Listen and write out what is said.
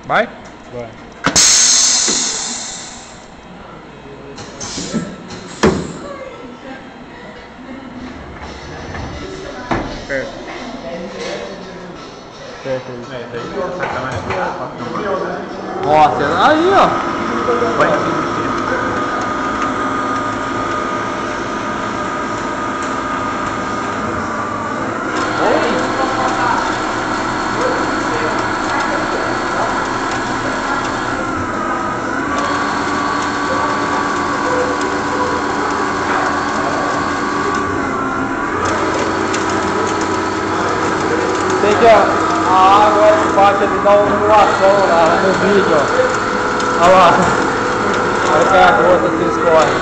Vai? Vai. Perto. Perto aí. É, daí essa câmera aqui, Nossa, aí ó. vai. Tem que, ó, a água bate ali, dá uma ondulação lá no vídeo, ó. Olha lá. Olha que a gota que escorre.